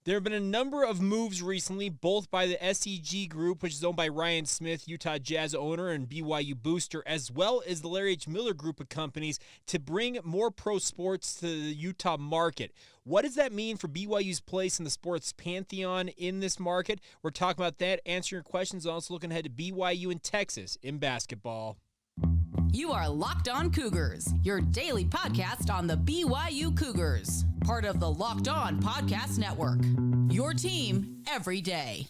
There have been a number of moves recently, both by the SEG Group, which is owned by Ryan Smith, Utah Jazz owner and BYU booster, as well as the Larry H. Miller Group of companies to bring more pro sports to the Utah market. What does that mean for BYU's place in the sports pantheon in this market? We're talking about that, answering your questions, and also looking ahead to BYU and Texas in basketball. You are Locked On Cougars, your daily podcast on the BYU Cougars, part of the Locked On Podcast Network. Your team every day.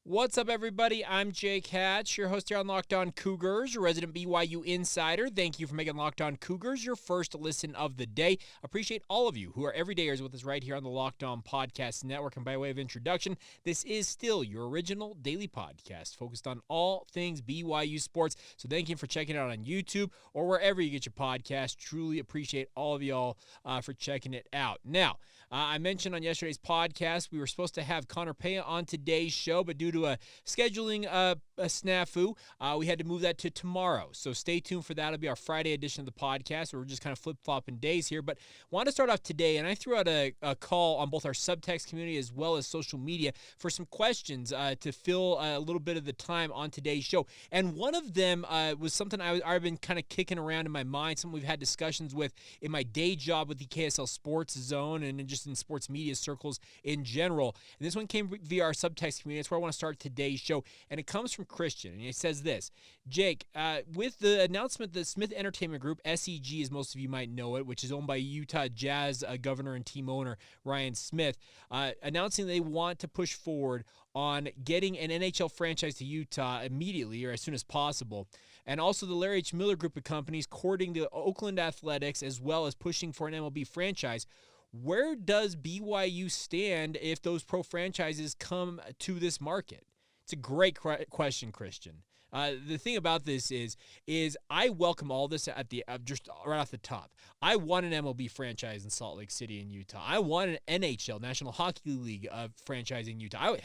What's up, everybody? I'm Jake Hatch, your host here on Locked On Cougars, your resident BYU insider. Thank you for making Locked On Cougars your first listen of the day. Appreciate all of you who are everydayers with us right here on the Locked On Podcast Network. And by way of introduction, this is still your original daily podcast focused on all things BYU sports. So thank you for checking it out on YouTube or wherever you get your podcast. Truly appreciate all of y'all for checking it out. Now, I mentioned on yesterday's podcast we were supposed to have Connor Paya on today's show, but due to a scheduling a snafu, we had to move that to tomorrow. So stay tuned for that. It'll be our Friday edition of the podcast where we're just kind of flip-flopping days here. But want to start off today, and I threw out a call on both our subtext community as well as social media for some questions to fill a little bit of the time on today's show. And one of them was something I've been kind of kicking around in my mind, something we've had discussions with in my day job with the KSL Sports Zone and just in sports media circles in general. And this one came via our subtext community. That's where I want to start today's show, and it comes from Christian, and he says this: Jake, with the announcement that Smith Entertainment Group, SEG as most of you might know it, which is owned by Utah Jazz governor and team owner Ryan Smith, announcing they want to push forward on getting an NHL franchise to Utah immediately or as soon as possible, and also the Larry H. Miller Group of companies courting the Oakland Athletics as well as pushing for an MLB franchise. Where does BYU stand if those pro franchises come to this market? It's a great question, Christian. The thing about this is I welcome all this at the just right off the top. I want an MLB franchise in Salt Lake City in Utah. I want an NHL, National Hockey League franchise in Utah.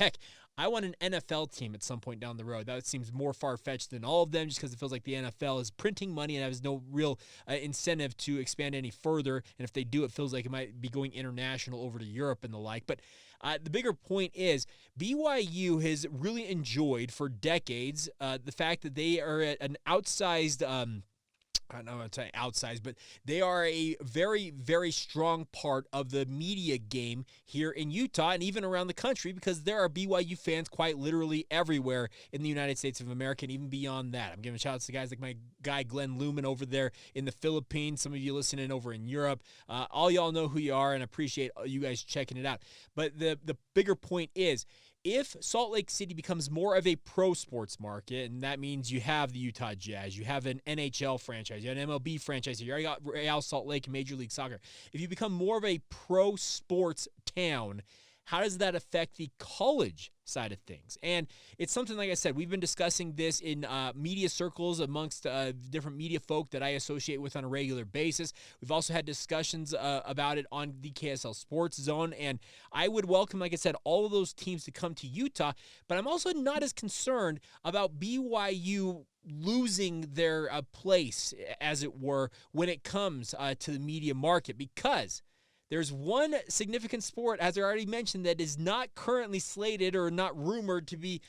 I want an NFL team at some point down the road. That seems more far-fetched than all of them just because it feels like the NFL is printing money and has no real incentive to expand any further. And if they do, it feels like it might be going international over to Europe and the like. But the bigger point is BYU has really enjoyed for decades the fact that they are an outsized I don't know if I'm saying outsized, but they are a very, very strong part of the media game here in Utah and even around the country because there are BYU fans quite literally everywhere in the United States of America and even beyond that. I'm giving shout-outs to guys like my guy Glenn Lumen over there in the Philippines, some of you listening over in Europe. All y'all know who you are and appreciate you guys checking it out. But the bigger point is, if Salt Lake City becomes more of a pro sports market, and that means you have the Utah Jazz, you have an NHL franchise, you have an MLB franchise, you already got Real Salt Lake and Major League Soccer. If you become more of a pro sports town, how does that affect the college side of things? And it's something, like I said, we've been discussing this in media circles amongst different media folk that I associate with on a regular basis. We've also had discussions about it on the KSL Sports Zone, and I would welcome, like I said, all of those teams to come to Utah, but I'm also not as concerned about BYU losing their place, as it were, when it comes to the media market, because there's one significant sport, as I already mentioned, that is not currently slated or not rumored to be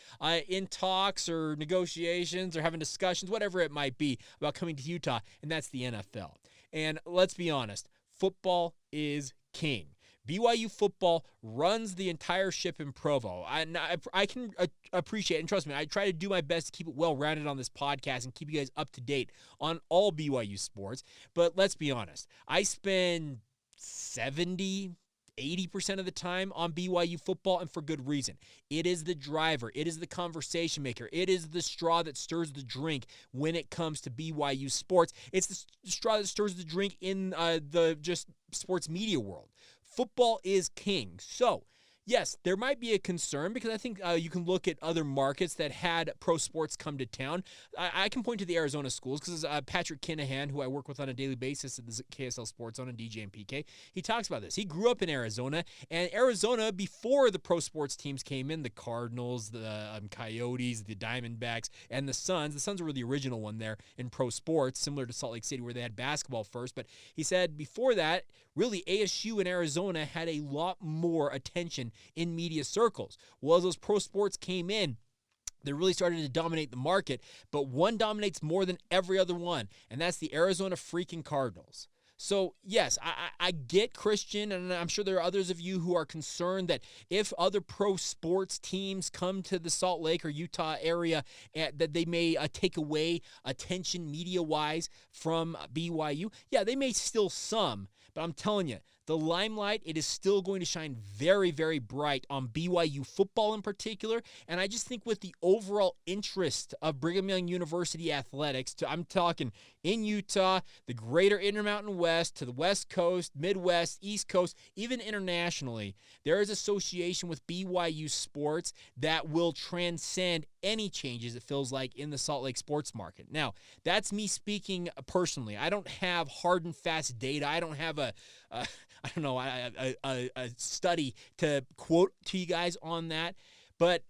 in talks or negotiations or having discussions, whatever it might be, about coming to Utah, and that's the NFL. And let's be honest, football is king. BYU football runs the entire ship in Provo. I can appreciate, and trust me, I try to do my best to keep it well-rounded on this podcast and keep you guys up to date on all BYU sports. But let's be honest, I spend 70, 80% of the time on BYU football, and for good reason. It is the driver. It is the conversation maker. It is the straw that stirs the drink when it comes to BYU sports. It's the straw that stirs the drink in the just sports media world. Football is king. So yes, there might be a concern because I think you can look at other markets that had pro sports come to town. I can point to the Arizona schools because Patrick Kinahan, who I work with on a daily basis at the KSL Sports Zone and DJ and PK, he talks about this. He grew up in Arizona, and Arizona, before the pro sports teams came in, the Cardinals, the Coyotes, the Diamondbacks, and the Suns were the original one there in pro sports, similar to Salt Lake City where they had basketball first. But he said before that, really ASU and Arizona had a lot more attention in media circles. Well, as those pro sports came in, they really started to dominate the market, but one dominates more than every other one, and that's the Arizona freaking Cardinals. So, yes, I get Christian, and I'm sure there are others of you who are concerned that if other pro sports teams come to the Salt Lake or Utah area, that they may take away attention media-wise from BYU. Yeah, they may still some, but I'm telling you, the limelight, it is still going to shine very, very bright on BYU football in particular. And I just think with the overall interest of Brigham Young University athletics, I'm talking in Utah, the greater Intermountain West, to the West Coast, Midwest, East Coast, even internationally, there is association with BYU sports that will transcend any changes, it feels like, in the Salt Lake sports market. Now, that's me speaking personally. I don't have hard and fast data. I don't have a study to quote to you guys on that, but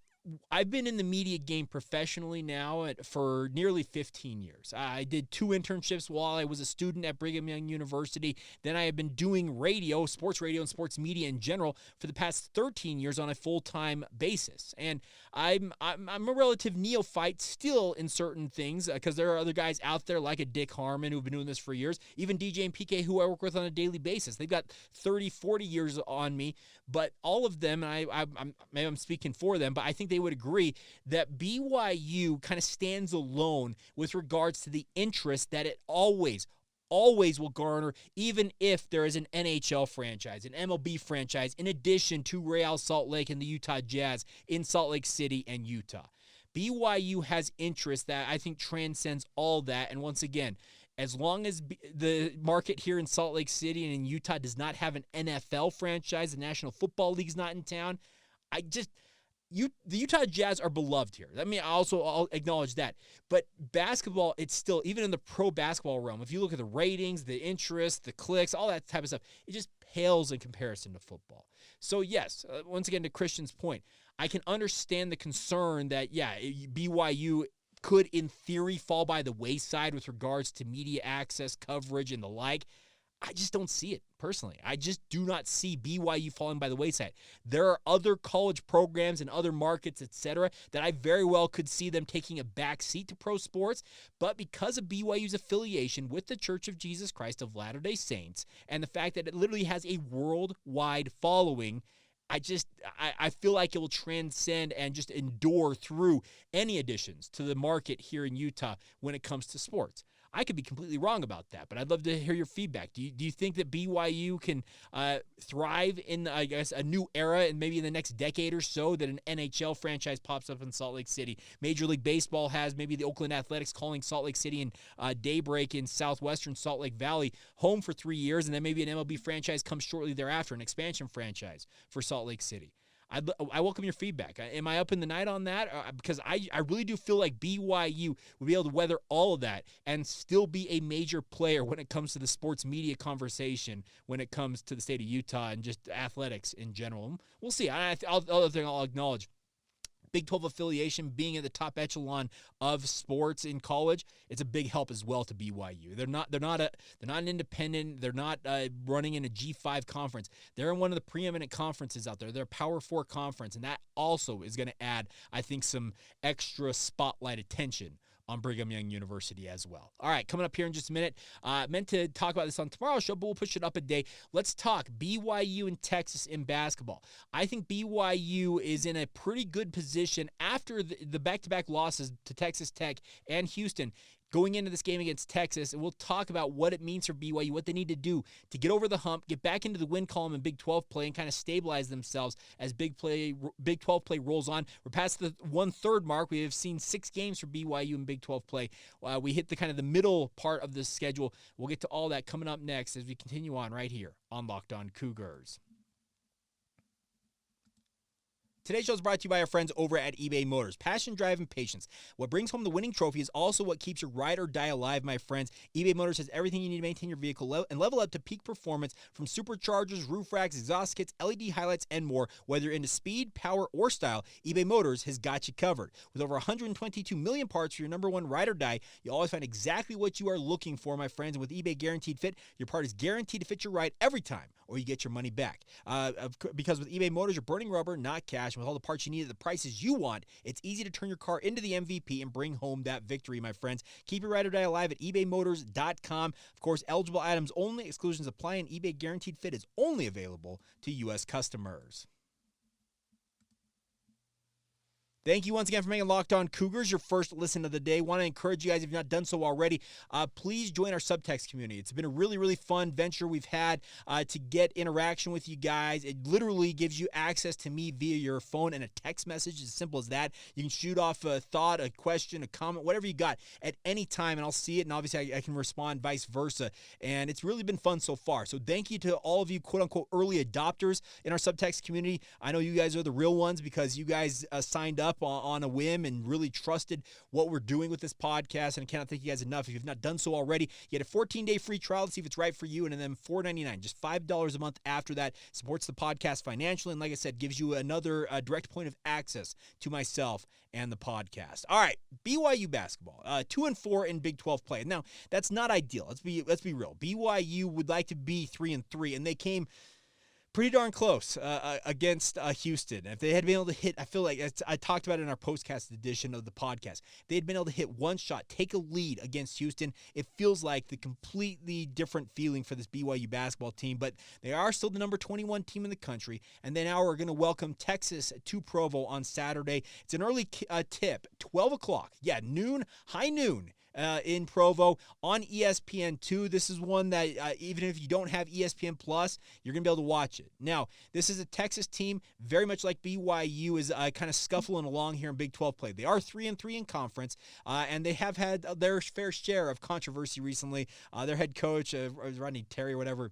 I've been in the media game professionally now for nearly 15 years. I did 2 internships while I was a student at Brigham Young University. Then I have been doing radio, sports radio, and sports media in general for the past 13 years on a full-time basis. And I'm a relative neophyte still in certain things because there are other guys out there like a Dick Harmon who've been doing this for years, even DJ and PK who I work with on a daily basis. They've got 30, 40 years on me, but all of them, and maybe I'm speaking for them, but I think they would agree that BYU kind of stands alone with regards to the interest that it always will garner, even if there is an NHL franchise, an MLB franchise, in addition to Real Salt Lake and the Utah Jazz in Salt Lake City and Utah. BYU has interest that I think transcends all that, and once again, as long as the market here in Salt Lake City and in Utah does not have an NFL franchise, the National Football League's not in town, the Utah Jazz are beloved here. I mean, I'll acknowledge that. But basketball, it's still, even in the pro basketball realm, if you look at the ratings, the interest, the clicks, all that type of stuff, it just pales in comparison to football. So yes, once again, to Christian's point, I can understand the concern that, yeah, BYU could, in theory, fall by the wayside with regards to media access, coverage, and the like. I just don't see it, personally. I just do not see BYU falling by the wayside. There are other college programs and other markets, etc., that I very well could see them taking a back seat to pro sports, but because of BYU's affiliation with the Church of Jesus Christ of Latter-day Saints and the fact that it literally has a worldwide following, I feel like it will transcend and just endure through any additions to the market here in Utah when it comes to sports. I could be completely wrong about that, but I'd love to hear your feedback. Do you think that BYU can thrive in, I guess, a new era and maybe in the next decade or so that an NHL franchise pops up in Salt Lake City? Major League Baseball has maybe the Oakland Athletics calling Salt Lake City and Daybreak in southwestern Salt Lake Valley home for 3 years, and then maybe an MLB franchise comes shortly thereafter, an expansion franchise for Salt Lake City. I welcome your feedback. Am I up in the night on that? Because I really do feel like BYU will be able to weather all of that and still be a major player when it comes to the sports media conversation, when it comes to the state of Utah and just athletics in general. We'll see. Other thing I'll acknowledge, Big 12 affiliation, being at the top echelon of sports in college, it's a big help as well to BYU. They're not an independent. They're not running in a G5 conference. They're in one of the preeminent conferences out there. They're a Power 4 conference, and that also is going to add, I think, some extra spotlight attention on Brigham Young University as well. All right, coming up here in just a minute. Meant to talk about this on tomorrow's show, but we'll push it up a day. Let's talk BYU and Texas in basketball. I think BYU is in a pretty good position after the back-to-back losses to Texas Tech and Houston, going into this game against Texas, and we'll talk about what it means for BYU, what they need to do to get over the hump, get back into the win column in Big 12 play, and kind of stabilize themselves as Big 12 play rolls on. We're past the 1/3 mark. We have seen 6 games for BYU in Big 12 play. We hit the middle part of the schedule. We'll get to all that coming up next as we continue on right here on Locked On Cougars. Today's show is brought to you by our friends over at eBay Motors. Passion, drive, and patience. What brings home the winning trophy is also what keeps your ride or die alive, my friends. eBay Motors has everything you need to maintain your vehicle and level up to peak performance, from superchargers, roof racks, exhaust kits, LED highlights, and more. Whether you're into speed, power, or style, eBay Motors has got you covered. With over 122 million parts for your number one ride or die, you'll always find exactly what you are looking for, my friends. And with eBay Guaranteed Fit, your part is guaranteed to fit your ride every time, or you get your money back. Because with eBay Motors, you're burning rubber, not cash. And with all the parts you need at the prices you want, it's easy to turn your car into the MVP and bring home that victory, my friends. Keep your ride or die alive at ebaymotors.com. Of course, eligible items only. Exclusions apply, and eBay Guaranteed Fit is only available to U.S. customers. Thank you once again for making Locked On Cougars your first listen of the day. Want to encourage you guys, if you've not done so already, please join our subtext community. It's been a really, really fun venture we've had to get interaction with you guys. It literally gives you access to me via your phone and a text message, as simple as that. You can shoot off a thought, a question, a comment, whatever you got at any time, and I'll see it, and obviously I can respond vice versa. And it's really been fun so far. So thank you to all of you, quote-unquote, early adopters in our subtext community. I know you guys are the real ones because you guys signed up on a whim and really trusted what we're doing with this podcast, and I cannot thank you guys enough. If you've not done so already, you get a 14-day free trial to see if it's right for you, and then $4.99, just $5 a month after that. Supports the podcast financially, and like I said, gives you another direct point of access to myself and the podcast. All right, BYU basketball, 2-4 in Big 12 play. Now, that's not ideal. Let's be real. BYU would like to be 3-3, and they came pretty darn close against Houston. If they had been able to hit, I feel like I talked about it in our postcast edition of the podcast, they had been able to hit one shot, take a lead against Houston, it feels like the completely different feeling for this BYU basketball team. But they are still the number 21 team in the country, and they now are going to welcome Texas to Provo on Saturday. It's an early tip, 12 o'clock. Yeah, noon, high noon. In Provo on ESPN2. This is one that even if you don't have ESPN Plus, you're going to be able to watch it. Now, this is a Texas team, very much like BYU, is kind of scuffling along here in Big 12 play. They are 3-3 in conference, and they have had their fair share of controversy recently. Their head coach, Rodney Terry or whatever,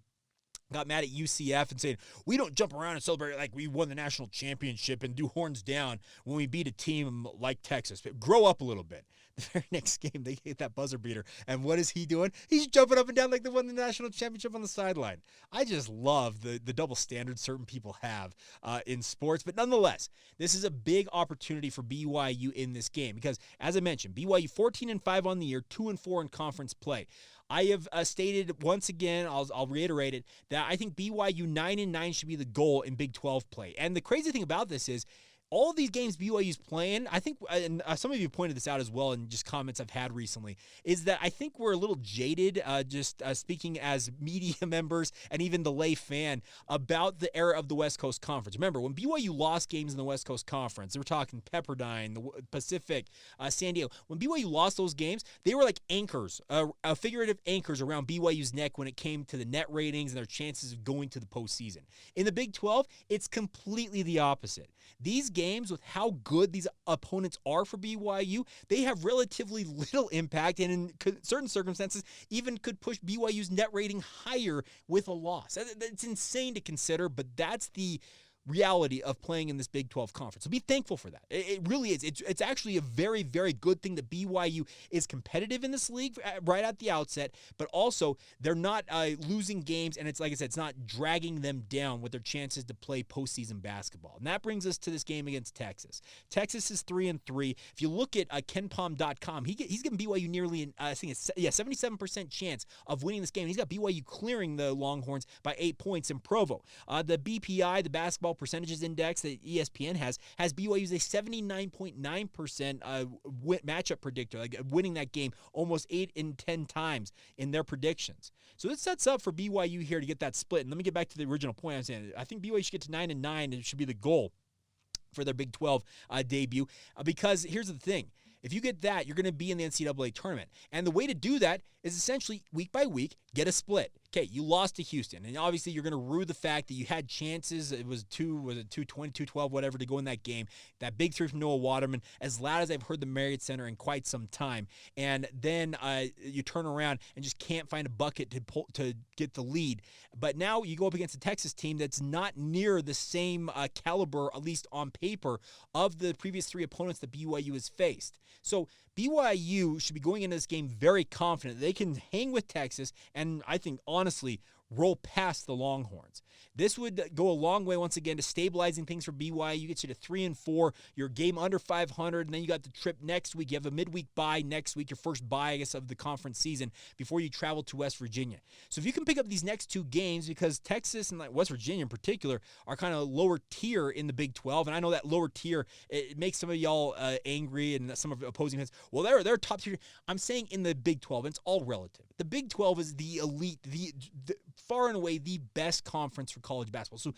got mad at UCF and saying, we don't jump around and celebrate like we won the national championship and do horns down when we beat a team like Texas. But grow up a little bit. The very next game, they hit that buzzer beater. And what is he doing? He's jumping up and down like they won the national championship on the sideline. I just love the double standards certain people have in sports. But nonetheless, this is a big opportunity for BYU in this game because, as I mentioned, BYU 14-5 on the year, 2-4 in conference play. I have stated once again, I'll reiterate it, that I think BYU 9-9 should be the goal in Big 12 play. And the crazy thing about this is, all of these games BYU's playing, I think, and some of you pointed this out as well in just comments I've had recently, is that I think we're a little jaded, just speaking as media members and even the lay fan, about the era of the West Coast Conference. Remember, when BYU lost games in the West Coast Conference, they were talking Pepperdine, the Pacific, San Diego. When BYU lost those games, they were like anchors, figurative anchors around BYU's neck when it came to the net ratings and their chances of going to the postseason. In the Big 12, it's completely the opposite. These games, with how good these opponents are for BYU, they have relatively little impact, and in certain circumstances even could push BYU's net rating higher with a loss. It's insane to consider, but that's the reality of playing in this Big 12 conference. So be thankful for that. It really is. It's actually a very, very good thing that BYU is competitive in this league right at the outset, but also they're not losing games, and it's like I said, it's not dragging them down with their chances to play postseason basketball. And that brings us to this game against Texas. Texas is 3-3. If you look at KenPom.com, he's giving BYU nearly, I think it's 77% chance of winning this game. He's got BYU clearing the Longhorns by 8 points in Provo. The BPI, the Basketball Percentages Index that ESPN has BYU as a 79.9% matchup predictor, like winning that game almost 8 in 10 times in their predictions. So it sets up for BYU here to get that split. And let me get back to the original point I'm saying. I think BYU should get to 9-9, and it should be the goal for their Big 12 debut. Because here's the thing. If you get that, you're going to be in the NCAA tournament. And the way to do that is essentially week by week, get a split. Okay, you lost to Houston, and obviously you're going to rue the fact that you had chances. It was 220, 212, whatever, to go in that game. That big three from Noah Waterman, as loud as I've heard the Marriott Center in quite some time. And then you turn around and just can't find a bucket to get the lead. But now you go up against a Texas team that's not near the same caliber, at least on paper, of the previous three opponents that BYU has faced. So BYU should be going into this game very confident they can hang with Texas and, I think, honestly, roll past the Longhorns. This would go a long way, once again, to stabilizing things for BYU. Gets you to 3-4, your game under 500, and then you got the trip next week. You have a midweek bye next week, your first bye, I guess, of the conference season before you travel to West Virginia. So if you can pick up these next two games, because Texas and West Virginia in particular are kind of lower tier in the Big 12, and I know that lower tier, it makes some of y'all angry and some of the opposing fans. Well, they're top tier. I'm saying in the Big 12, and it's all relative. The Big 12 is the elite, the far and away the best conference for college basketball. So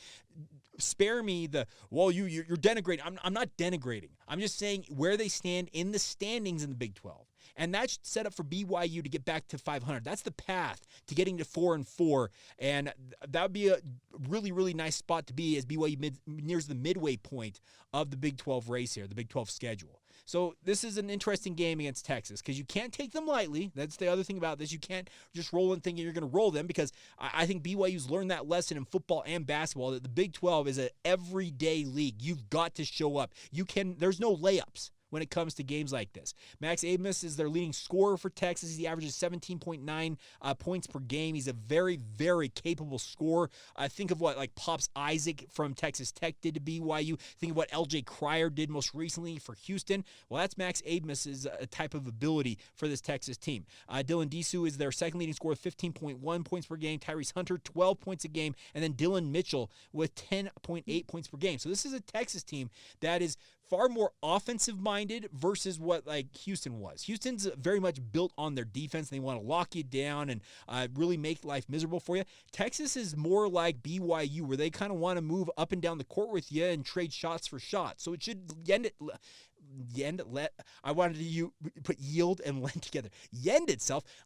spare me you're denigrating. I'm not denigrating. I'm just saying where they stand in the standings in the Big 12. And that's set up for BYU to get back to 500. That's the path to getting to 4-4. And that would be a really, really nice spot to be as BYU nears the midway point of the Big 12 race here, the Big 12 schedule. So this is an interesting game against Texas because you can't take them lightly. That's the other thing about this. You can't just roll in thinking you're going to roll them, because I think BYU's learned that lesson in football and basketball, that the Big 12 is an everyday league. You've got to show up. There's no layups when it comes to games like this. Max Abmas is their leading scorer for Texas. He averages 17.9 points per game. He's a very, very capable scorer. Think of what Pops Isaac from Texas Tech did to BYU. Think of what LJ Cryer did most recently for Houston. Well, that's Max Abmas' type of ability for this Texas team. Dylan Disu is their second leading scorer with 15.1 points per game. Tyrese Hunter, 12 points a game. And then Dylan Mitchell with 10.8 points per game. So this is a Texas team that is far more offensive-minded versus what Houston was. Houston's very much built on their defense. They want to lock you down and really make life miserable for you. Texas is more like BYU, where they kind of want to move up and down the court with you and trade shots for shots. So it should I wanted to put yield and lend together.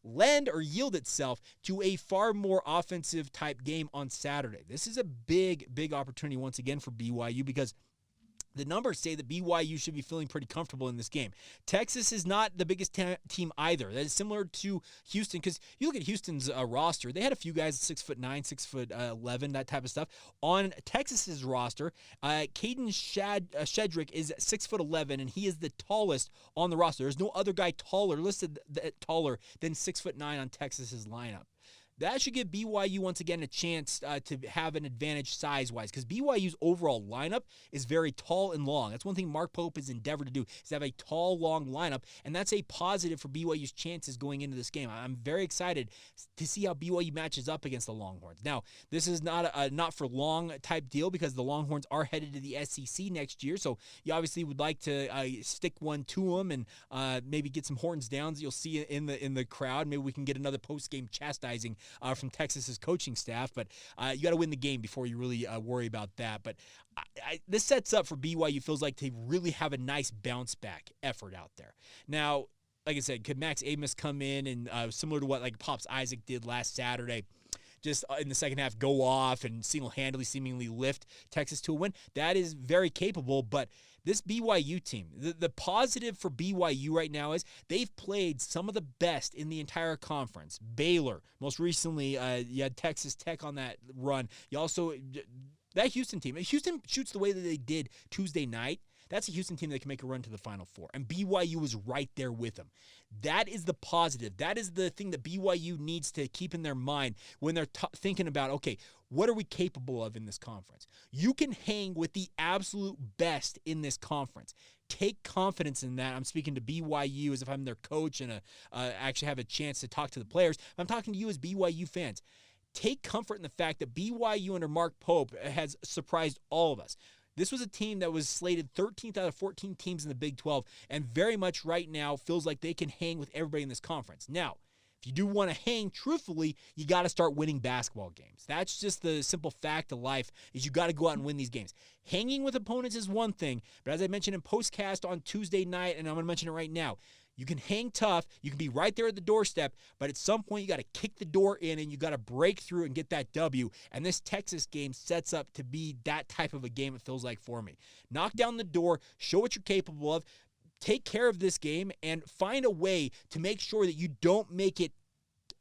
Lend or yield itself to a far more offensive type game on Saturday. This is a big, big opportunity once again for BYU, because the numbers say that BYU should be feeling pretty comfortable in this game. Texas is not the biggest team either. That is similar to Houston, because you look at Houston's roster. They had a few guys 6'9", 6'11", that type of stuff. On Texas's roster, Caden Shedrick is 6'11", and he is the tallest on the roster. There's no other guy listed taller than 6'9" on Texas's lineup. That should give BYU, once again, a chance to have an advantage size-wise, because BYU's overall lineup is very tall and long. That's one thing Mark Pope has endeavored to do, is have a tall, long lineup, and that's a positive for BYU's chances going into this game. I'm very excited to see how BYU matches up against the Longhorns. Now, this is not a not-for-long type deal, because the Longhorns are headed to the SEC next year, so you obviously would like to stick one to them and maybe get some horns downs you'll see in the crowd. Maybe we can get another post-game chastising from Texas's coaching staff, but you got to win the game before you really worry about that. But this sets up for BYU, feels like, to really have a nice bounce back effort out there. Now, like I said, could Max Abmas come in and similar to what Pops Isaac did last Saturday, just in the second half go off and single-handedly seemingly lift Texas to a win? That is very capable, but this BYU team, the positive for BYU right now is they've played some of the best in the entire conference. Baylor, most recently, you had Texas Tech on that run. You also, that Houston team, if Houston shoots the way that they did Tuesday night, that's a Houston team that can make a run to the Final Four, and BYU was right there with them. That is the positive. That is the thing that BYU needs to keep in their mind when they're thinking about, okay, what are we capable of in this conference? You can hang with the absolute best in this conference. Take confidence in that. I'm speaking to BYU as if I'm their coach and actually have a chance to talk to the players. I'm talking to you as BYU fans. Take comfort in the fact that BYU under Mark Pope has surprised all of us. This was a team that was slated 13th out of 14 teams in the Big 12, and very much right now feels like they can hang with everybody in this conference. Now, If you do want to hang, truthfully, you got to start winning basketball games. That's just the simple fact of life, is you got to go out and win these games. Hanging with opponents is one thing, but as I mentioned in postcast on Tuesday night, and I'm going to mention it right now, you can hang tough, you can be right there at the doorstep, but at some point you got to kick the door in and you got to break through and get that W. And this Texas game sets up to be that type of a game, it feels like, for me. Knock down the door, show what you're capable of, take care of this game, and find a way to make sure that you don't make it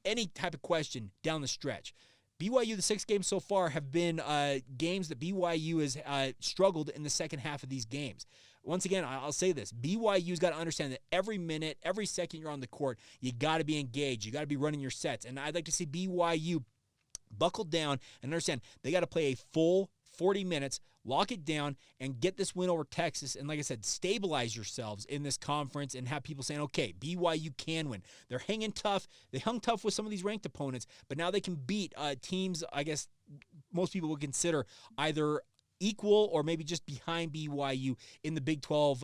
any type of question down the stretch. BYU, the 6 games so far, have been games that BYU has struggled in the second half of these games. Once again, I'll say this. BYU's got to understand that every minute, every second you're on the court, you got to be engaged. You got to be running your sets. And I'd like to see BYU buckle down and understand they got to play a full 40 minutes, lock it down, and get this win over Texas. And like I said, stabilize yourselves in this conference and have people saying, okay, BYU can win. They're hanging tough. They hung tough with some of these ranked opponents, but now they can beat teams, I guess, most people would consider either equal or maybe just behind BYU in the Big 12,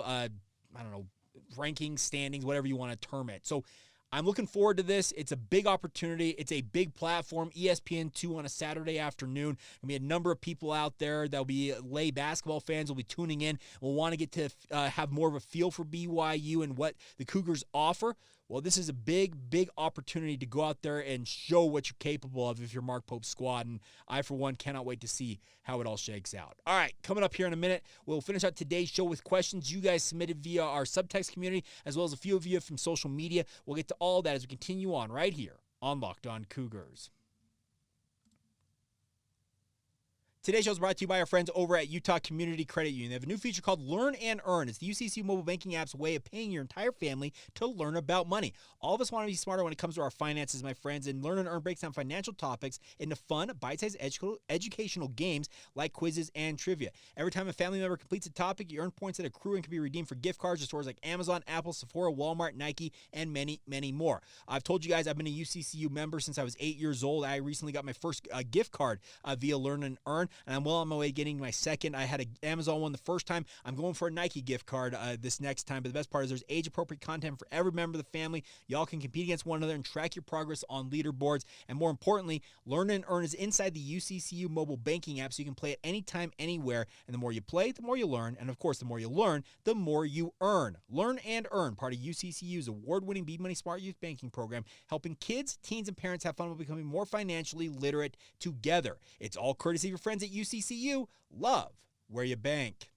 rankings, standings, whatever you want to term it. So I'm looking forward to this. It's a big opportunity. It's a big platform. ESPN2 on a Saturday afternoon. There'll be a number of people out there that'll be lay basketball fans will be tuning in. Will want to get to have more of a feel for BYU and what the Cougars offer. Well, this is a big, big opportunity to go out there and show what you're capable of if you're Mark Pope's squad, and I, for one, cannot wait to see how it all shakes out. All right, coming up here in a minute, we'll finish out today's show with questions you guys submitted via our subtext community, as well as a few of you from social media. We'll get to all that as we continue on right here on Locked On Cougars. Today's show is brought to you by our friends over at Utah Community Credit Union. They have a new feature called Learn and Earn. It's the UCCU mobile banking app's way of paying your entire family to learn about money. All of us want to be smarter when it comes to our finances, my friends, and Learn and Earn breaks down financial topics into fun, bite-sized educational games like quizzes and trivia. Every time a family member completes a topic, you earn points that accrue and can be redeemed for gift cards to stores like Amazon, Apple, Sephora, Walmart, Nike, and many, many more. I've told you guys I've been a UCCU member since I was 8 years old. I recently got my first gift card via Learn and Earn, and I'm well on my way getting my second. I had an Amazon one the first time. I'm going for a Nike gift card this next time, but the best part is there's age-appropriate content for every member of the family. Y'all can compete against one another and track your progress on leaderboards, and more importantly, Learn and Earn is inside the UCCU mobile banking app, so you can play it anytime, anywhere, and the more you play, the more you learn, and of course, the more you learn, the more you earn. Learn and Earn, part of UCCU's award-winning Be Money Smart Youth Banking Program, helping kids, teens, and parents have fun while becoming more financially literate together. It's all courtesy of your friends at UCCU. Love where you bank.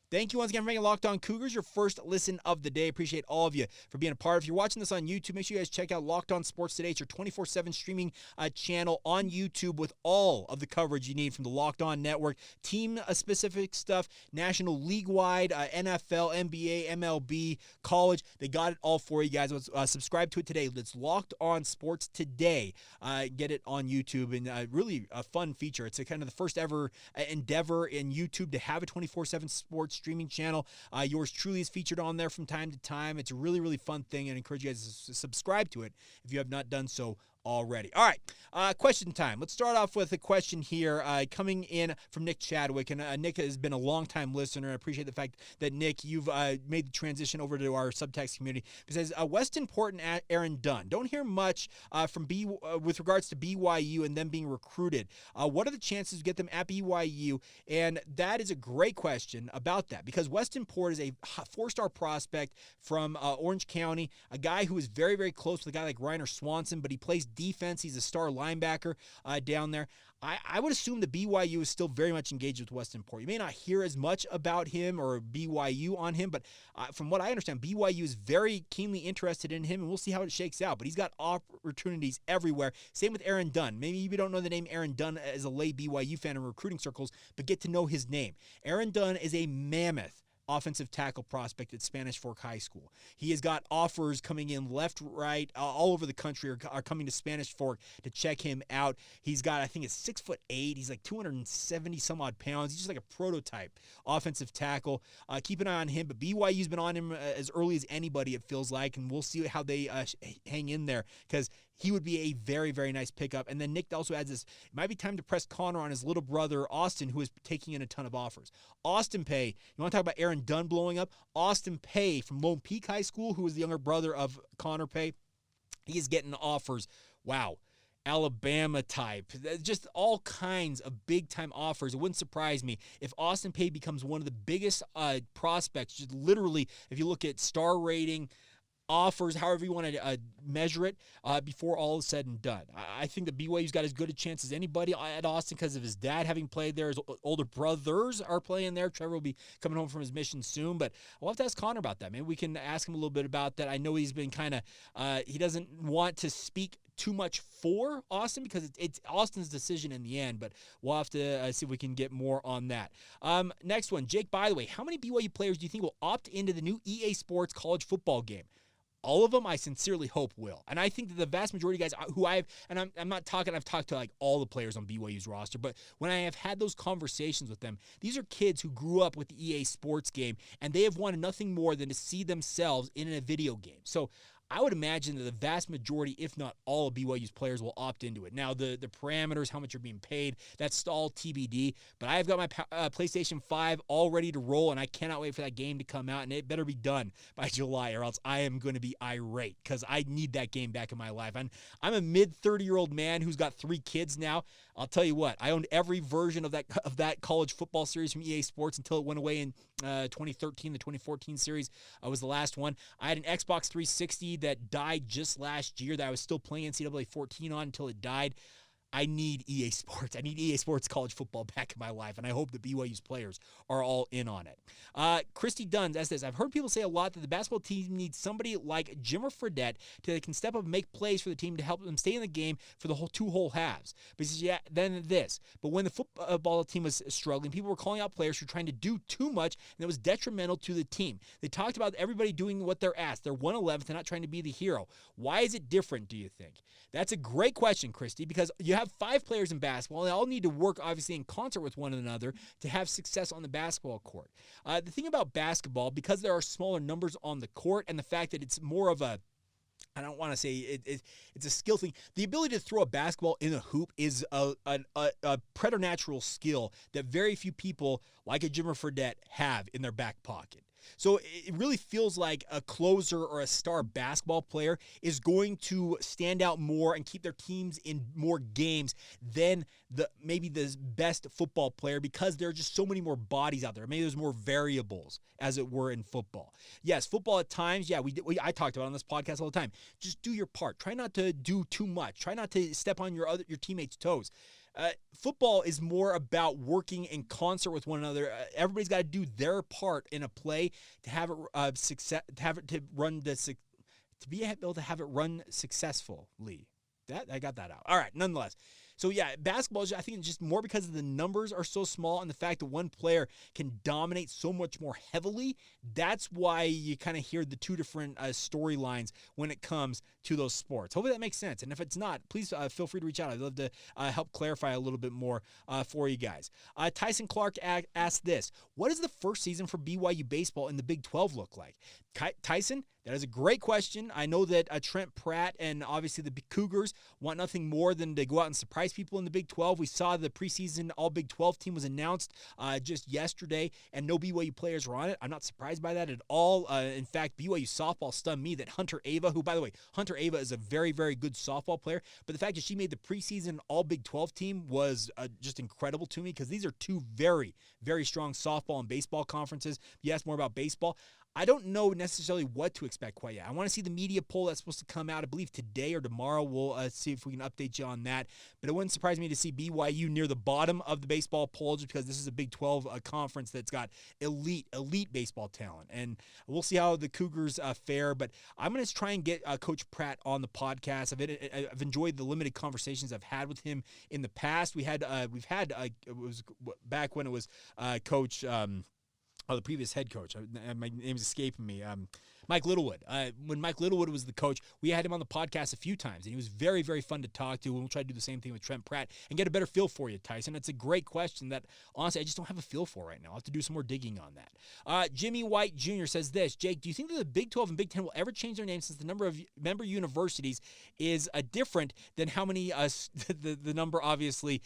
Thank you once again for making Locked On Cougars your first listen of the day. Appreciate all of you for being a part. If you're watching this on YouTube, make sure you guys check out Locked On Sports Today. It's your 24/7 streaming channel on YouTube with all of the coverage you need from the Locked On Network. Team-specific stuff, National League-wide, NFL, NBA, MLB, college. They got it all for you guys. Subscribe to it today. It's Locked On Sports Today. Get it on YouTube, and really a fun feature. It's a kind of the first ever endeavor in YouTube to have a 24/7 sports streaming channel. Yours truly is featured on there from time to time. It's a really, really fun thing, and I encourage you guys to subscribe to it if you have not done so already. All right, question time. Let's start off with a question here coming in from Nick Chadwick, and Nick has been a long-time listener. I appreciate the fact that, Nick, you've made the transition over to our subtext community. It says, Weston Port and Aaron Dunn. Don't hear much with regards to BYU and them being recruited. What are the chances to get them at BYU? And that is a great question about that, because Weston Port is a 4-star prospect from Orange County, a guy who is very, very close with a guy like Reiner Swanson, but he plays defense. He's a star linebacker down there. I would assume that BYU is still very much engaged with Weston Port. You may not hear as much about him or BYU on him, but from what I understand, BYU is very keenly interested in him, and we'll see how it shakes out. But he's got opportunities everywhere. Same with Aaron Dunn. Maybe you don't know the name Aaron Dunn as a lay BYU fan in recruiting circles, but get to know his name. Aaron Dunn is a mammoth offensive tackle prospect at Spanish Fork High School. He has got offers coming in left, right, all over the country are coming to Spanish Fork to check him out. He's got, I think it's 6'8". He's like 270 some odd pounds. He's just like a prototype offensive tackle. Keep an eye on him, but BYU's been on him as early as anybody, it feels like, and we'll see how they hang in there, because he would be a very, very nice pickup. And then Nick also adds this, it might be time to press Connor on his little brother, Austin, who is taking in a ton of offers. Austin Pay, you want to talk about Aaron Dunn blowing up? Austin Pay from Lone Peak High School, who is the younger brother of Connor Pay, he is getting offers. Wow. Alabama type, just all kinds of big-time offers. It wouldn't surprise me if Austin Pay becomes one of the biggest prospects, just literally, if you look at star rating, offers, however you want to measure it, before all is said and done. I think that BYU's got as good a chance as anybody at Austin because of his dad having played there. His older brothers are playing there. Trevor will be coming home from his mission soon, but I'll have to ask Connor about that. Maybe we can ask him a little bit about that. I know he's been kind of, he doesn't want to speak too much for Austin because it's Austin's decision in the end, but we'll have to see if we can get more on that. Next one, Jake, by the way, how many BYU players do you think will opt into the new EA Sports college football game? All of them, I sincerely hope will. And I think that the vast majority of guys who I've talked to like all the players on BYU's roster, but when I have had those conversations with them, these are kids who grew up with the EA Sports game, and they have wanted nothing more than to see themselves in a video game. So I would imagine that the vast majority, if not all of BYU's players, will opt into it. Now, the parameters, how much you're being paid, that's all TBD. But I've got my PlayStation 5 all ready to roll, and I cannot wait for that game to come out, and it better be done by July, or else I am going to be irate because I need that game back in my life. I'm a mid-30-year-old man who's got 3 kids now. I'll tell you what, I owned every version of that college football series from EA Sports until it went away in 2013. The 2014 series was the last one. I had an Xbox 360 that died just last year that I was still playing NCAA 14 on until it died. I need EA Sports. I need EA Sports college football back in my life, and I hope the BYU's players are all in on it. Christy Dunn says this, I've heard people say a lot that the basketball team needs somebody like Jimmer Fredette that can step up and make plays for the team to help them stay in the game for the whole 2 whole halves. But then this. But when the football team was struggling, people were calling out players who were trying to do too much, and it was detrimental to the team. They talked about everybody doing what they're asked. They're 111th. They're not trying to be the hero. Why is it different, do you think? That's a great question, Christy, because you have 5 players in basketball. They all need to work, obviously, in concert with one another to have success on the basketball court. The thing about basketball, because there are smaller numbers on the court and the fact that it's more of a, I don't want to say it's a skill thing. The ability to throw a basketball in a hoop is a preternatural skill that very few people like a Jimmer Fredette have in their back pocket. So it really feels like a closer or a star basketball player is going to stand out more and keep their teams in more games than maybe the best football player because there are just so many more bodies out there. Maybe there's more variables, as it were, in football. Yes, football at times, yeah, I talked about it on this podcast all the time. Just do your part. Try not to do too much. Try not to step on your teammates' toes. Football is more about working in concert with one another. Everybody's got to do their part in a play to have it be able to have it run successfully. I got that out. All right, nonetheless. So, yeah, basketball is, I think, just more because the numbers are so small and the fact that one player can dominate so much more heavily. That's why you kind of hear the 2 different storylines when it comes to those sports. Hopefully that makes sense. And if it's not, please feel free to reach out. I'd love to help clarify a little bit more for you guys. Tyson Clark asked this, what does the first season for BYU baseball in the Big 12 look like? Tyson, that is a great question. I know that Trent Pratt and obviously the Cougars want nothing more than to go out and surprise people in the Big 12. We saw the preseason All Big 12 team was announced just yesterday, and no BYU players were on it. I'm not surprised by that at all. In fact, BYU softball stunned me that Hunter Ava, who, by the way, Hunter Ava is a very, very good softball player, but the fact that she made the preseason All Big 12 team was just incredible to me because these are 2 very, very strong softball and baseball conferences. If you ask more about baseball, I don't know necessarily what to expect quite yet. I want to see the media poll that's supposed to come out, I believe, today or tomorrow. We'll see if we can update you on that. But it wouldn't surprise me to see BYU near the bottom of the baseball poll just because this is a Big 12 conference that's got elite baseball talent. And we'll see how the Cougars fare. But I'm going to try and get Coach Pratt on the podcast. I've enjoyed the limited conversations I've had with him in the past. It was back when it was Coach... the previous head coach. My name's escaping me. Mike Littlewood. When Mike Littlewood was the coach, we had him on the podcast a few times, and he was very, very fun to talk to, and we'll try to do the same thing with Trent Pratt and get a better feel for you, Tyson. It's a great question that, honestly, I just don't have a feel for right now. I'll have to do some more digging on that. Jimmy White Jr. says this, Jake, do you think that the Big 12 and Big 10 will ever change their name since the number of member universities is different than how many, the number obviously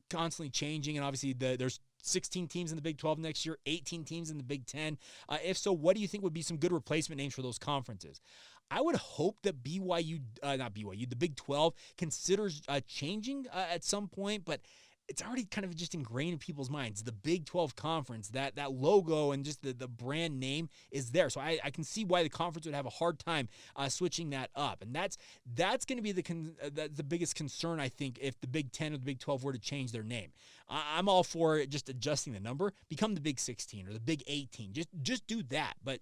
constantly changing, and obviously there's 16 teams in the Big 12 next year, 18 teams in the Big 10. If so, what do you think would be some good replacement names for those conferences? I would hope that the Big 12 considers changing at some point, but it's already kind of just ingrained in people's minds. The Big 12 Conference, that logo and just the brand name is there. So I can see why the conference would have a hard time switching that up. And that's going to be the biggest concern, I think, if the Big 10 or the Big 12 were to change their name. I'm all for just adjusting the number, become the Big 16 or the Big 18. Just do that. But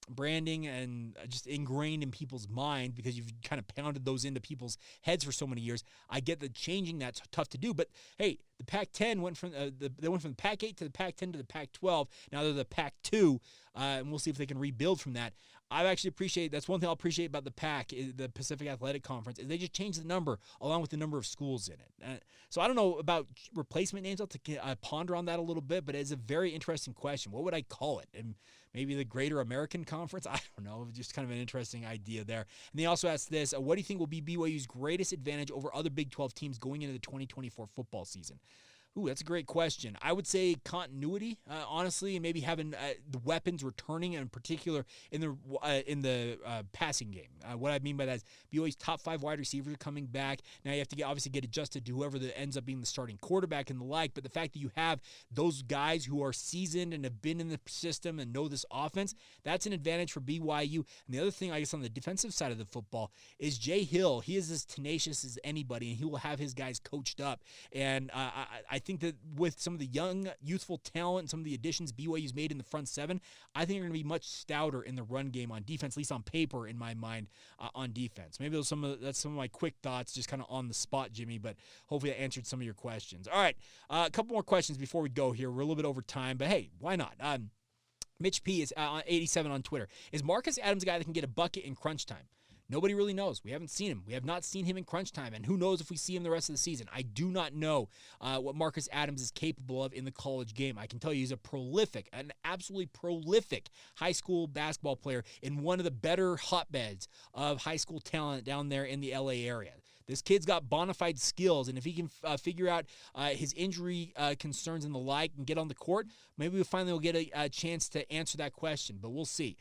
branding and just ingrained in people's mind because you've kind of pounded those into people's heads for so many years. I get that changing that's tough to do, but hey, the Pac-10 went from the Pac-8 to the Pac-10 to the Pac-12. Now they're the Pac-2, and we'll see if they can rebuild from that. I actually appreciate, that's one thing I'll appreciate about the PAC, the Pacific Athletic Conference, is they just changed the number along with the number of schools in it. So I don't know about replacement names. I'll have to ponder on that a little bit, but it's a very interesting question. What would I call it? And maybe the Greater American Conference? I don't know. Just kind of an interesting idea there. And they also asked this, what do you think will be BYU's greatest advantage over other Big 12 teams going into the 2024 football season? Ooh, that's a great question. I would say continuity, honestly, and maybe having the weapons returning, in particular in the passing game. What I mean by that is BYU's top 5 wide receivers are coming back. Now you have to obviously get adjusted to whoever ends up being the starting quarterback and the like. But the fact that you have those guys who are seasoned and have been in the system and know this offense, that's an advantage for BYU. And the other thing, I guess, on the defensive side of the football is Jay Hill. He is as tenacious as anybody, and he will have his guys coached up. And I think that with some of the young, youthful talent and some of the additions BYU's made in the front seven, I think they're going to be much stouter in the run game on defense, at least on paper in my mind, on defense. Maybe that's some of my quick thoughts, just kind of on the spot, Jimmy, but hopefully I answered some of your questions. All right, a couple more questions before we go here. We're a little bit over time, but hey, why not? Mitch P is 87 on Twitter. Is Marcus Adams a guy that can get a bucket in crunch time? Nobody really knows. We haven't seen him. We have not seen him in crunch time, and who knows if we see him the rest of the season. I do not know what Marcus Adams is capable of in the college game. I can tell you he's an absolutely prolific high school basketball player in one of the better hotbeds of high school talent down there in the LA area. This kid's got bona fide skills, and if he can figure out his injury concerns and the like and get on the court, maybe we finally will get a chance to answer that question, but we'll see.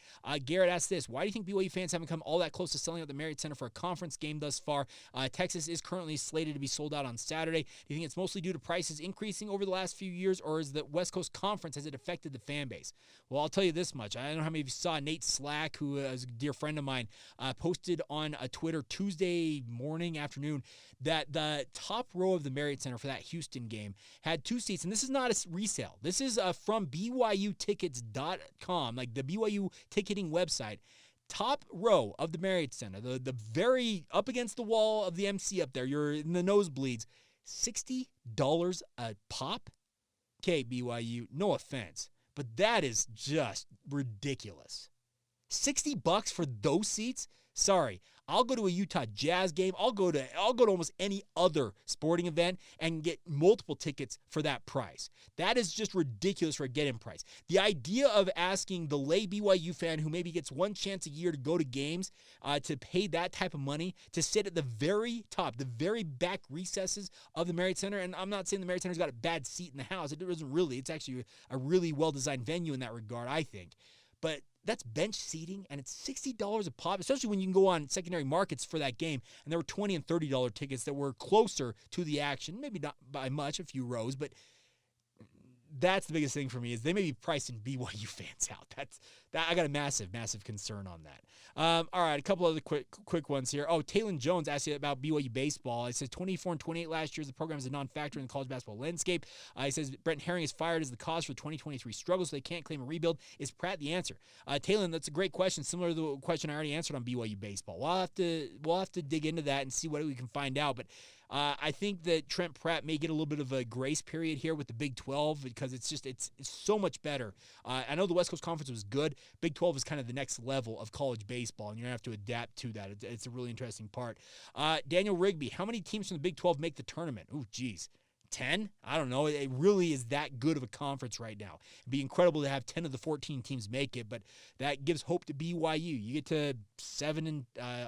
Garrett asked this, why do you think BYU fans haven't come all that close to selling out the Marriott Center for a conference game thus far? Texas is currently slated to be sold out on Saturday. Do you think it's mostly due to prices increasing over the last few years, or is the West Coast Conference, has it affected the fan base? Well, I'll tell you this much. I don't know how many of you saw Nate Slack, who is a dear friend of mine, posted on Twitter Tuesday morning, afternoon, that the top row of the Marriott Center for that Houston game had 2 seats, and this is not a resale. This is from BYUtickets.com, like the BYU ticketing website. Top row of the Marriott Center, the very up against the wall of the MC up there, you're in the nosebleeds, $60 a pop? Okay, BYU, no offense, but that is just ridiculous. $60 for those seats? Sorry, I'll go to a Utah Jazz game. I'll go to almost any other sporting event and get multiple tickets for that price. That is just ridiculous for a get-in price. The idea of asking the lay BYU fan who maybe gets one chance a year to go to games to pay that type of money to sit at the very top, the very back recesses of the Marriott Center, and I'm not saying the Marriott Center's got a bad seat in the house. It doesn't really. It's actually a really well-designed venue in that regard, I think. But that's bench seating, and it's $60 a pop, especially when you can go on secondary markets for that game. And there were $20 and $30 tickets that were closer to the action, maybe not by much, a few rows, but that's the biggest thing for me is they may be pricing BYU fans out. I got a massive concern on that. All right, a couple other quick ones here. Oh, Talon Jones asked you about BYU baseball. He says 24 and 28 last year. The program is a non-factor in the college basketball landscape. He says Brent Herring is fired as the cause for the 2023 struggles, so they can't claim a rebuild. Is Pratt the answer? Talon, that's a great question, similar to the question I already answered on BYU baseball. We'll have to dig into that and see what we can find out, but I think that Trent Pratt may get a little bit of a grace period here with the Big 12 because it's so much better. I know the West Coast Conference was good. Big 12 is kind of the next level of college baseball, and you're going to have to adapt to that. It's a really interesting part. Daniel Rigby, how many teams from the Big 12 make the tournament? Ooh, geez. 10? I don't know. It really is that good of a conference right now. It'd be incredible to have 10 of the 14 teams make it, but that gives hope to BYU. You get to 7 and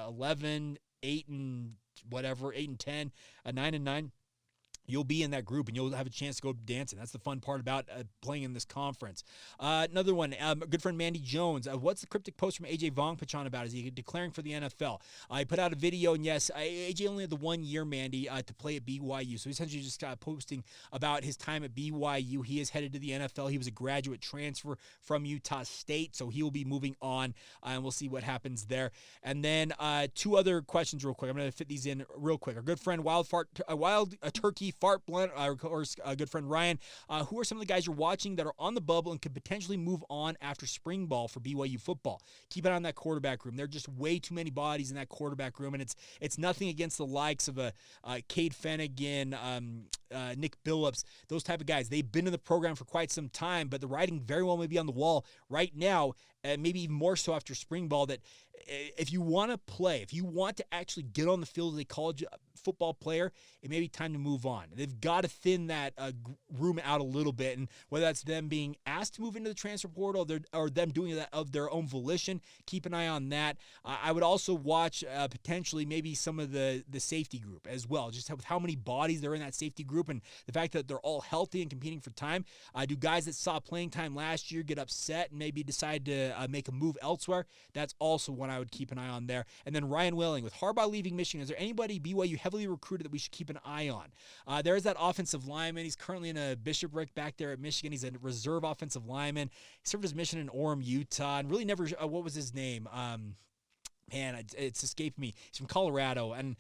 11, 8 and whatever, 8 and 10, 9 and 9. You'll be in that group, and you'll have a chance to go dancing. That's the fun part about playing in this conference. Another one, a good friend Mandy Jones. What's the cryptic post from A.J. Vongpachon about? Is he declaring for the NFL? I put out a video, and yes, A.J. only had the 1 year, Mandy, to play at BYU. So he's essentially just posting about his time at BYU. He is headed to the NFL. He was a graduate transfer from Utah State, so he will be moving on, and we'll see what happens there. And then 2 other questions real quick. I'm going to fit these in real quick. Our good friend Wild Turkey Fart Blunt, of course, good friend Ryan. Who are some of the guys you're watching that are on the bubble and could potentially move on after spring ball for BYU football? Keep an eye on that quarterback room. There are just way too many bodies in that quarterback room, and it's nothing against the likes of Cade Fennegan, Nick Billups, those type of guys. They've been in the program for quite some time, but the writing very well may be on the wall right now, maybe even more so after spring ball, that if you want to play, if you want to actually get on the field as a college football player, it may be time to move on. They've got to thin that room out a little bit, and whether that's them being asked to move into the transfer portal or them doing that of their own volition, keep an eye on that. I would also watch potentially maybe some of the safety group as well, just with how many bodies there are in that safety group and the fact that they're all healthy and competing for time. Do guys that saw playing time last year get upset and maybe decide to make a move elsewhere? That's also one I would keep an eye on there. And then Ryan Welling, with Harbaugh leaving Michigan, is there anybody BYU heavily recruited that we should keep an eye on? There's that offensive lineman. He's currently in a bishopric back there at Michigan. He's a reserve offensive lineman. He served his mission in Orem, Utah, and really never, what was his name? Man, it's escaped me. He's from Colorado, and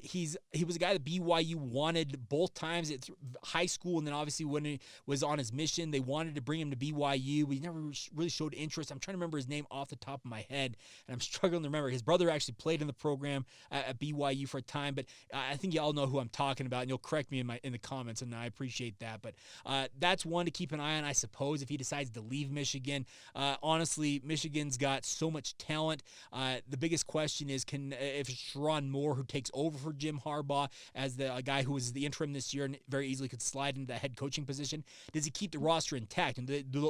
he was a guy that BYU wanted both times at high school, and then obviously when he was on his mission, they wanted to bring him to BYU. He never really showed interest. I'm trying to remember his name off the top of my head, and I'm struggling to remember. His brother actually played in the program at BYU for a time, but I think you all know who I'm talking about, and you'll correct me in the comments, and I appreciate that. But that's one to keep an eye on, I suppose, if he decides to leave Michigan. Honestly, Michigan's got so much talent. The biggest question is if it's Sharon Moore who takes over for Jim Harbaugh as the guy who was the interim this year and very easily could slide into the head coaching position. Does he keep the roster intact? And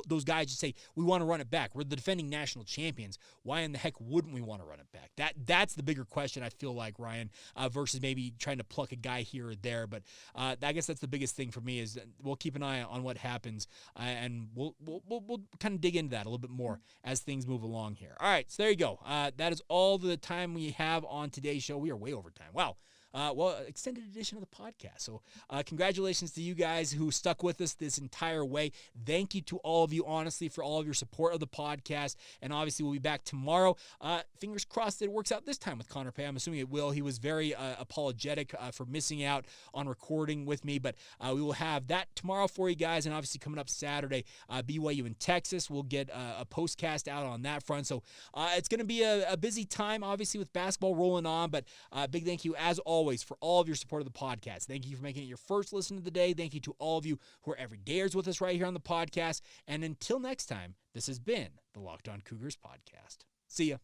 those guys just say, we want to run it back. We're the defending national champions. Why in the heck wouldn't we want to run it back? That's the bigger question, I feel like, Ryan, versus maybe trying to pluck a guy here or there. But I guess that's the biggest thing for me is we'll keep an eye on what happens, and we'll kind of dig into that a little bit more as things move along here. All right, so there you go. That is all the time we have on today's show. We are way over time. Wow. Extended edition of the podcast. So congratulations to you guys who stuck with us this entire way. Thank you to all of you, honestly, for all of your support of the podcast. And obviously, we'll be back tomorrow. Fingers crossed that it works out this time with Connor Pay. I'm assuming it will. He was very apologetic for missing out on recording with me. But we will have that tomorrow for you guys. And obviously, coming up Saturday, BYU in Texas. We'll get a postcast out on that front. So it's going to be a busy time, obviously, with basketball rolling on. But big thank you, as always, for all of your support of the podcast. Thank you for making it your first listen of the day. Thank you to all of you who are everydayers with us right here on the podcast. And until next time, this has been the Locked On Cougars podcast. See ya.